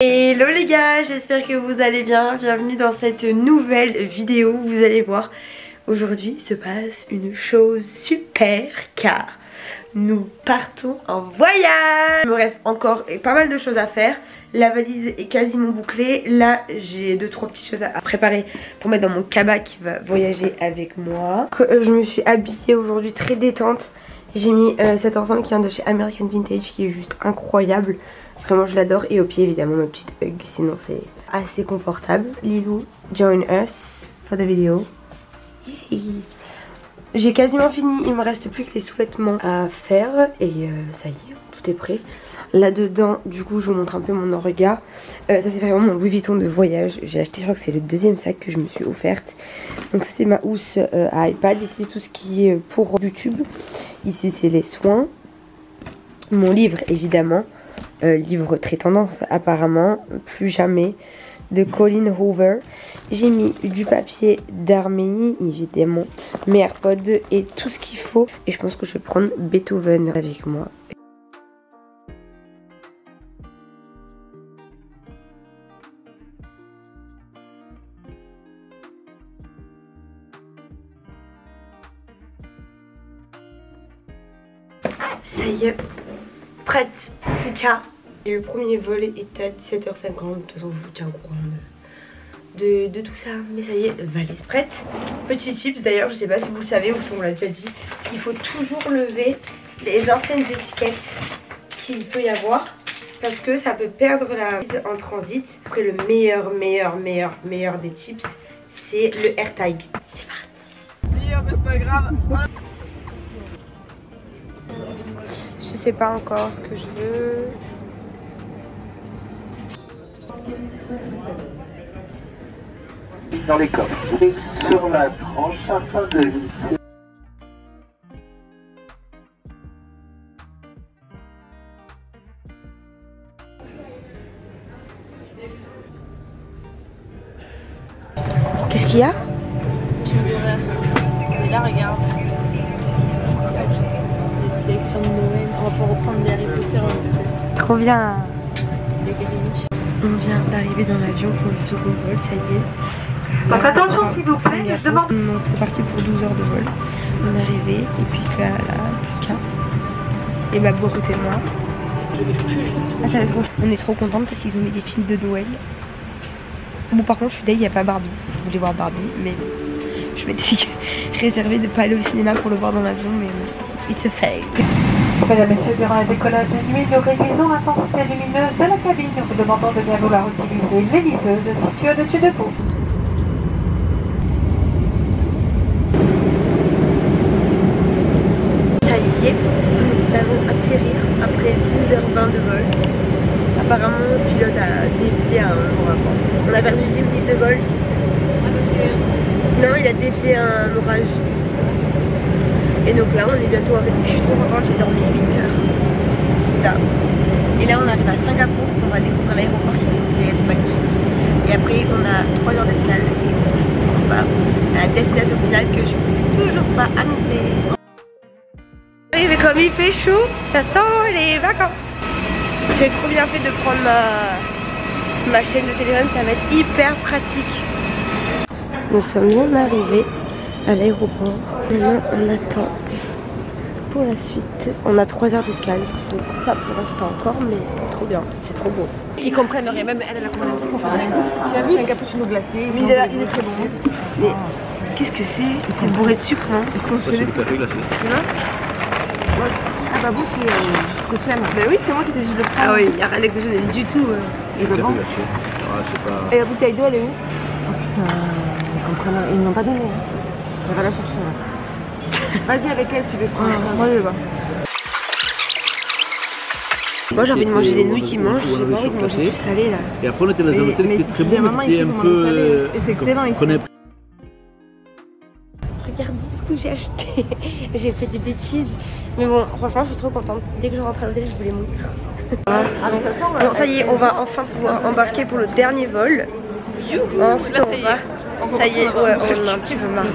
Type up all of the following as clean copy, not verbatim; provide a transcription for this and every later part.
Hello les gars, j'espère que vous allez bien. Bienvenue dans cette nouvelle vidéo. Vous allez voir, aujourd'hui se passe une chose super car nous partons en voyage. Il me reste encore pas mal de choses à faire. La valise est quasiment bouclée. Là j'ai 2-3 petites choses à préparer pour mettre dans mon cabas qui va voyager avec moi. Je me suis habillée aujourd'hui très détente. J'ai mis cet ensemble qui vient de chez American Vintage qui est juste incroyable. Vraiment je l'adore. Et au pied évidemment ma petite Hug, sinon c'est assez confortable. Lilou, join us for the video. J'ai quasiment fini, il me reste plus que les sous-vêtements à faire. Et ça y est, tout est prêt. Là dedans du coup je vous montre un peu mon orga. Ça c'est vraiment mon Louis Vuitton de voyage. J'ai acheté, je crois que c'est le deuxième sac que je me suis offerte. Donc ça c'est ma housse à iPad. Ici c'est tout ce qui est pour YouTube. Ici c'est les soins. Mon livre évidemment. Livre très tendance apparemment, Plus jamais de Colin Hoover. J'ai mis du papier d'Arménie évidemment, mes AirPods et tout ce qu'il faut. Et je pense que je vais prendre Beethoven avec moi. Ça y est, prête, Fuka. Et le premier vol est à 17h50. De toute façon, je vous tiens au courant de tout ça. Mais ça y est, valise prête. Petit tips d'ailleurs, je sais pas si vous le savez ou si on l'a déjà dit. Il faut toujours lever les anciennes étiquettes qu'il peut y avoir. Parce que ça peut perdre la valise en transit. Après, le meilleur des tips, c'est le AirTag. C'est parti. Mais c'est pas grave. Je sais pas encore ce que je veux. Dans les coffres, sur la tranche afin de lisser. Qu'est-ce qu'il y a? Mais là regarde. Une sélection de Noël. On va pouvoir reprendre les Harry Potter. Trop bien. Les Grinch. On vient d'arriver dans l'avion pour le second vol, ça y est. Donc attention s'il vous plaît, je demande. Donc c'est parti pour 12 heures de vol. On est arrivé et puis là, plus qu'un. Et Babou à côté de moi. On est trop contente parce qu'ils ont mis des films de Noël. Bon par contre je suis deg, il n'y a pas Barbie. Je voulais voir Barbie mais je m'étais réservé de ne pas aller au cinéma pour le voir dans l'avion mais it's a fail. Mesdames et messieurs, durant le décollage de nuit, nous réduisons l'intensité lumineuse de la cabine. Nous vous demandons de bien vouloir utiliser les liseuses situées au-dessus de vous. Ça y est, nous allons atterrir après 12h20 de vol. Apparemment le pilote a dévié à un ouragan. On a perdu 10 minutes de vol. Non, il a dévié à un orage. Et donc là on est bientôt arrivé. Je suis trop contente, j'ai dormi 8 heures. Là. Et là on arrive à Singapour, on va découvrir l'aéroport qui est censé être magnifique. Et après on a 3 heures d'escale et on s'en va à la destination finale que je vous ai toujours pas annoncée. Oui mais comme il fait chaud, ça sent les vacances. J'ai trop bien fait de prendre ma chaîne de téléphone, ça va être hyper pratique. Nous sommes bien arrivés à l'aéroport. Maintenant on attend pour la suite. On a 3 heures d'escale, donc pas pour l'instant encore, mais trop bien, c'est trop beau. Ils comprennent rien, même elle a commandé un truc pour faire un goût. Si tu as vu, un cappuccino glacé. Mais il est très bon. Mais qu'est-ce que c'est? C'est bourré de sucre, non? C'est du café glacé. Ah bah bon, c'est que tu aimes. Bah oui, c'est moi qui t'ai dit de le prendre. Ah oui, il n'y a rien d'exagéré du tout. Et Café dedans. glacé. Ah, c'est pas... Et la bouteille d'eau, elle est où? Oh putain, ils comprennent. Ils n'ont pas donné. On va la chercher là. Vas-y avec elle si tu veux prendre ça. Moi je vais voir. Moi j'ai envie de manger les nouilles qui mangent, j'ai pas envie de manger du salé là. Et après on était dans un hôtel qui était très bon, mais qui était un peu... Et c'est excellent ici. Regardez ce que j'ai acheté. J'ai fait des bêtises. Mais bon, franchement je suis trop contente. Dès que je rentre à l'hôtel je vous les montre. Ah donc ça sent. Bon ça y est, on va enfin pouvoir embarquer pour le dernier vol. Ensuite on va Ça y est, ouais, on en a un petit peu marre.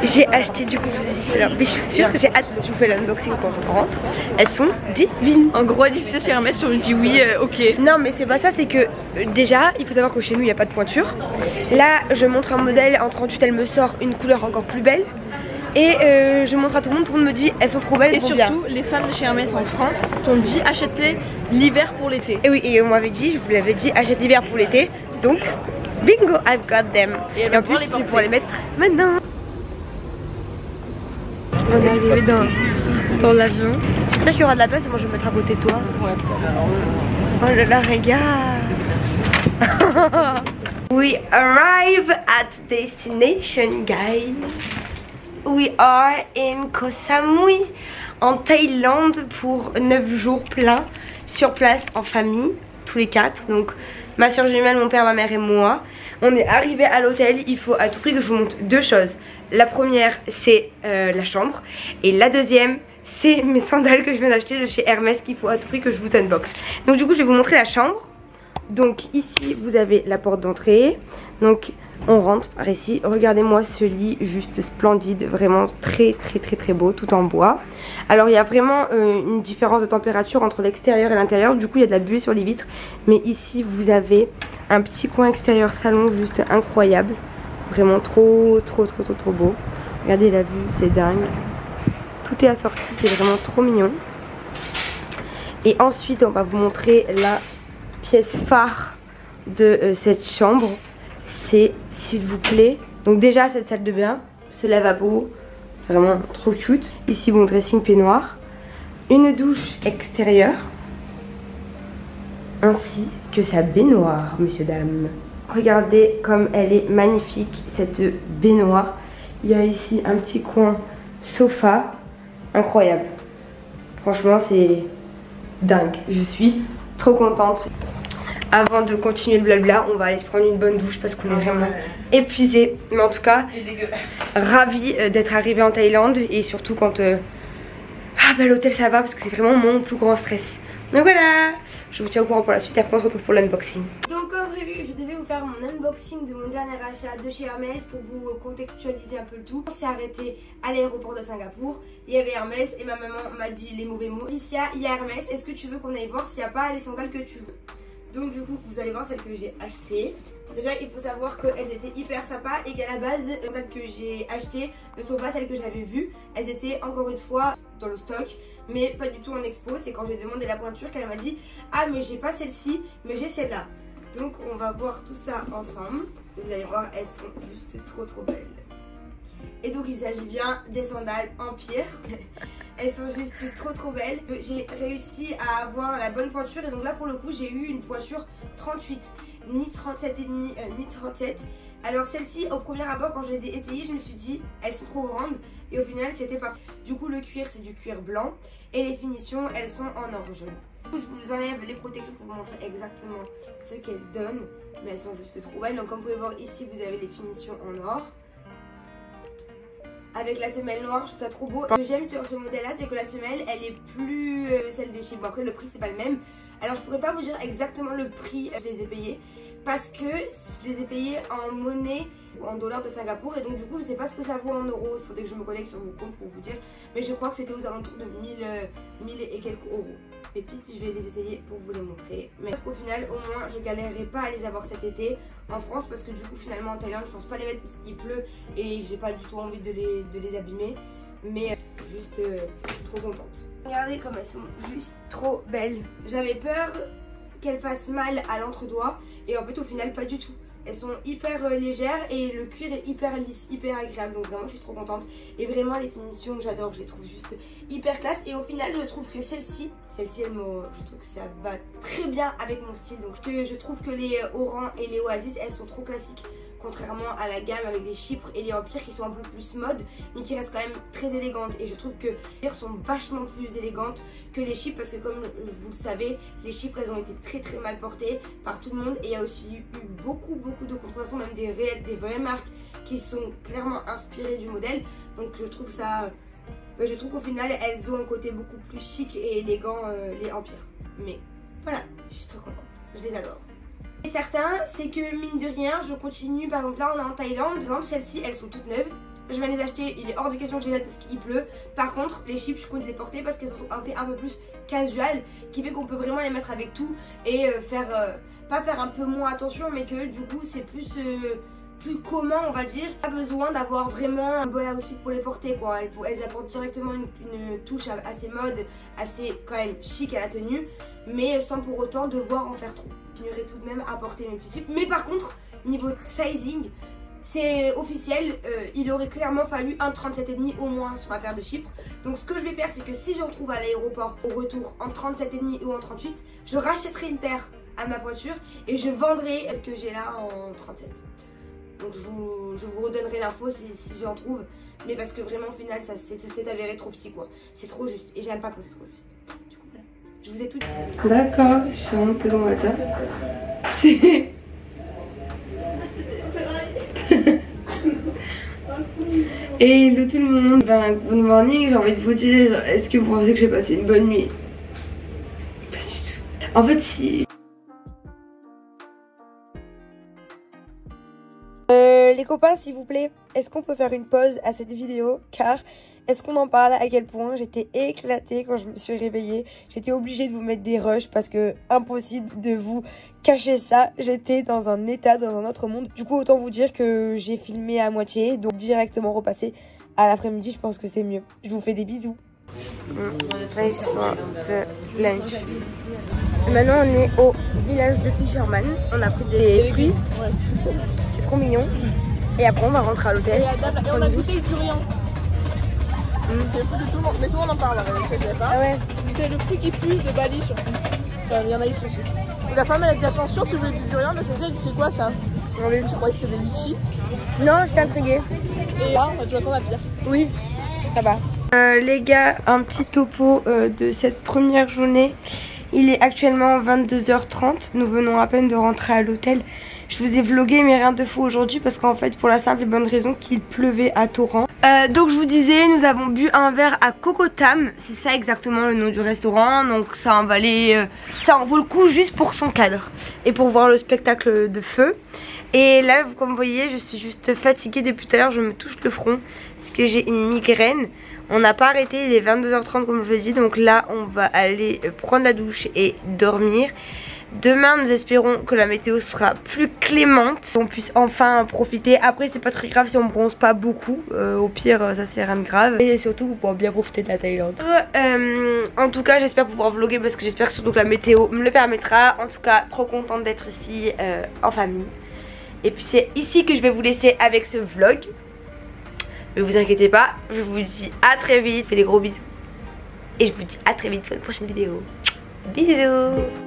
J'ai acheté, du coup, je vous ai dit tout à l'heure, mes chaussures. J'ai hâte, je vous fais l'unboxing quand on rentre. Elles sont divines. En gros, Alicia chez Hermès, on lui dit oui, ok. Non, mais c'est pas ça, c'est que déjà, il faut savoir que chez nous, il n'y a pas de pointure. Là, je montre un modèle en 38, elle me sort une couleur encore plus belle. Et je montre à tout le monde me dit elles sont trop belles. Et surtout, bien. Les fans de chez Hermès en France t'ont dit achète-les l'hiver pour l'été. Et oui, et on m'avait dit, je vous l'avais dit, achète l'hiver pour l'été. Donc, bingo, I've got them. Et en plus, on pourra les mettre maintenant. On est arrivé dans l'avion. J'espère qu'il y aura de la place et moi je vais me mettre à côté de toi. Ouais. Oh là là, regarde. We arrive at destination, guys. We are in Koh Samui, en Thaïlande pour 9 jours pleins, sur place en famille, tous les 4. Donc ma soeur jumelle, mon père, ma mère et moi. On est arrivé à l'hôtel, il faut à tout prix que je vous montre deux choses. La première, c'est la chambre. Et la deuxième, c'est mes sandales que je viens d'acheter de chez Hermès qu'il faut à tout prix que je vous unbox. Donc du coup, je vais vous montrer la chambre. Donc ici, vous avez la porte d'entrée. Donc on rentre par ici. Regardez-moi ce lit juste splendide, vraiment très beau, tout en bois. Alors il y a vraiment une différence de température entre l'extérieur et l'intérieur. Du coup il y a de la buée sur les vitres. Mais ici vous avez un petit coin extérieur salon juste incroyable. Vraiment trop beau. Regardez la vue, c'est dingue. Tout est assorti, c'est vraiment trop mignon. Et ensuite on va vous montrer la pièce phare de cette chambre. C'est, s'il vous plaît, donc déjà cette salle de bain, ce lavabo, vraiment trop cute. Ici mon dressing peignoir, une douche extérieure, ainsi que sa baignoire, messieurs dames. Regardez comme elle est magnifique cette baignoire. Il y a ici un petit coin sofa, incroyable. Franchement c'est dingue, je suis trop contente. Avant de continuer le blabla, on va aller se prendre une bonne douche parce qu'on est vraiment épuisé. Mais en tout cas, ravie d'être arrivée en Thaïlande. Et surtout quand l'hôtel ça va parce que c'est vraiment mon plus grand stress. Donc voilà, je vous tiens au courant pour la suite. Après on se retrouve pour l'unboxing. Donc comme prévu, je devais vous faire mon unboxing de mon dernier achat de chez Hermès pour vous contextualiser un peu le tout. On s'est arrêté à l'aéroport de Singapour. Il y avait Hermès et ma maman m'a dit les mauvais mots. Alicia, il y a Hermès, est-ce que tu veux qu'on aille voir s'il n'y a pas les sandales que tu veux? Donc du coup vous allez voir celles que j'ai achetées. Déjà il faut savoir qu'elles étaient hyper sympas et qu'à la base celles que j'ai achetées ne sont pas celles que j'avais vues. Elles étaient encore une fois dans le stock mais pas du tout en expo. C'est quand j'ai demandé la pointure qu'elle m'a dit ah mais j'ai pas celle-ci mais j'ai celle-là. Donc on va voir tout ça ensemble. Vous allez voir, elles sont juste trop belles. Et donc il s'agit bien des sandales Empire. Elles sont juste trop belles. J'ai réussi à avoir la bonne pointure et donc là pour le coup j'ai eu une pointure 38, ni 37,5 ni 37. Alors celle-ci au premier abord quand je les ai essayées je me suis dit elles sont trop grandes et au final c'était parfait. Du coup le cuir c'est du cuir blanc et les finitions elles sont en or jaune. Je vous enlève les protections pour vous montrer exactement ce qu'elles donnent. Mais elles sont juste trop belles. Donc comme vous pouvez voir ici vous avez les finitions en or. Avec la semelle noire, je trouve ça trop beau. Ce que j'aime sur ce modèle là c'est que la semelle elle est plus celle des chips. Bon après le prix c'est pas le même. Alors je pourrais pas vous dire exactement le prix je les ai payés parce que je les ai payés en monnaie ou en dollars de Singapour et donc du coup je sais pas ce que ça vaut en euros. Il faudrait que je me connecte sur mon compte pour vous dire. Mais je crois que c'était aux alentours de 1000 et quelques euros. Pépites, je vais les essayer pour vous les montrer. Mais parce qu'au final, au moins, je galérerai pas à les avoir cet été en France parce que du coup, finalement, en Thaïlande, je pense pas les mettre parce qu'il pleut et j'ai pas du tout envie de les abîmer. Mais juste trop contente. Regardez comme elles sont juste trop belles. J'avais peur qu'elles fassent mal à l'entre-doigt et en fait, au final, pas du tout. Elles sont hyper légères et le cuir est hyper lisse, hyper agréable. Donc vraiment je suis trop contente. Et vraiment les finitions j'adore, je les trouve juste hyper classe. Et au final je trouve que celle-ci je trouve que ça va très bien avec mon style. Donc je trouve que les Oran et les Oasis elles sont trop classiques. Contrairement à la gamme avec les Chypres et les Empires qui sont un peu plus mode mais qui restent quand même très élégantes. Et je trouve que les Empires sont vachement plus élégantes que les Chypres parce que comme vous le savez, les Chypres elles ont été très mal portées par tout le monde. Et il y a aussi eu beaucoup de contrefaçons, même des vraies marques qui sont clairement inspirées du modèle. Donc je trouve ça... je trouve qu'au final elles ont un côté beaucoup plus chic et élégant les Empires. Mais voilà, je suis trop contente, je les adore. Et certain, c'est que mine de rien, je continue. Par exemple, là on est en Thaïlande, par exemple, celles-ci elles sont toutes neuves. Je viens de les acheter, il est hors de question que je les mette parce qu'il pleut. Par contre, les chips, je compte les porter parce qu'elles sont un peu plus casual, qui fait qu'on peut vraiment les mettre avec tout et pas faire un peu moins attention, mais que du coup c'est plus commun, on va dire. Pas besoin d'avoir vraiment un bon outfit pour les porter, quoi. Elles apportent directement une touche assez mode, assez quand même chic à la tenue, mais sans pour autant devoir en faire trop. Je continuerai tout de même à porter mes petits chips, mais par contre, niveau sizing, c'est officiel, il aurait clairement fallu un 37,5 au moins sur ma paire de Chypre. Donc ce que je vais faire, c'est que si je retrouve à l'aéroport au retour en 37,5 ou en 38, je rachèterai une paire à ma voiture et je vendrai ce que j'ai là en 37. Donc je vous redonnerai l'info si j'en trouve. Mais parce que vraiment au final ça s'est avéré trop petit, quoi. C'est trop juste et j'aime pas quand c'est trop juste. Du coup voilà, je vous ai tout dit. D'accord, je suis un peu loin de ça. C'est... Hello tout le monde, good morning, j'ai envie de vous dire, est-ce que vous pensez que j'ai passé une bonne nuit? Pas du tout. En fait si... les copains s'il vous plaît, est-ce qu'on peut faire une pause à cette vidéo? Car est-ce qu'on en parle à quel point j'étais éclatée quand je me suis réveillée. J'étais obligée de vous mettre des rushs parce que impossible de vous cacher ça. J'étais dans un état, dans un autre monde. Du coup autant vous dire que j'ai filmé à moitié, donc directement repasser à l'après-midi, je pense que c'est mieux. Je vous fais des bisous. Nice for the lunch. Maintenant on est au village de Fisherman. On a pris des fruits. C'est trop mignon. Et après on va rentrer à l'hôtel. Et on a goûté le durian. C'est le fruit de tout le monde, mais tout le monde en parle, je savais pas. Ah ouais. C'est le fruit qui pue de Bali surtout. Enfin, il y en a ici aussi. Et la femme elle a dit attention si vous voulez du durian, mais c'est ça, elle dit c'est quoi ça? Je croyais que c'était des litchis. Non, je suis intriguée. Et là, tu vas attendre la pire. Oui, ça va. Les gars, un petit topo de cette première journée. Il est actuellement 22h30. Nous venons à peine de rentrer à l'hôtel. Je vous ai vlogué mais rien de fou aujourd'hui parce qu'en fait pour la simple et bonne raison qu'il pleuvait à torrent. Donc je vous disais, nous avons bu un verre à Kokotam. C'est ça exactement le nom du restaurant. Donc ça en valait, ça en vaut le coup juste pour son cadre et pour voir le spectacle de feu. Et là comme vous voyez, je suis juste fatiguée depuis tout à l'heure. Je me touche le front parce que j'ai une migraine. On n'a pas arrêté, il est 22h30 comme je vous ai dit. Donc là on va aller prendre la douche et dormir. Demain nous espérons que la météo sera plus clémente, qu'on puisse enfin profiter. Après c'est pas très grave si on bronze pas beaucoup, au pire ça c'est rien de grave. Et surtout vous pourrez bien profiter de la Thaïlande. En tout cas j'espère pouvoir vlogger parce que j'espère surtout que la météo me le permettra. En tout cas trop contente d'être ici en famille. Et puis c'est ici que je vais vous laisser avec ce vlog. Ne vous inquiétez pas, je vous dis à très vite, fais des gros bisous. Et je vous dis à très vite pour une prochaine vidéo. Bisous.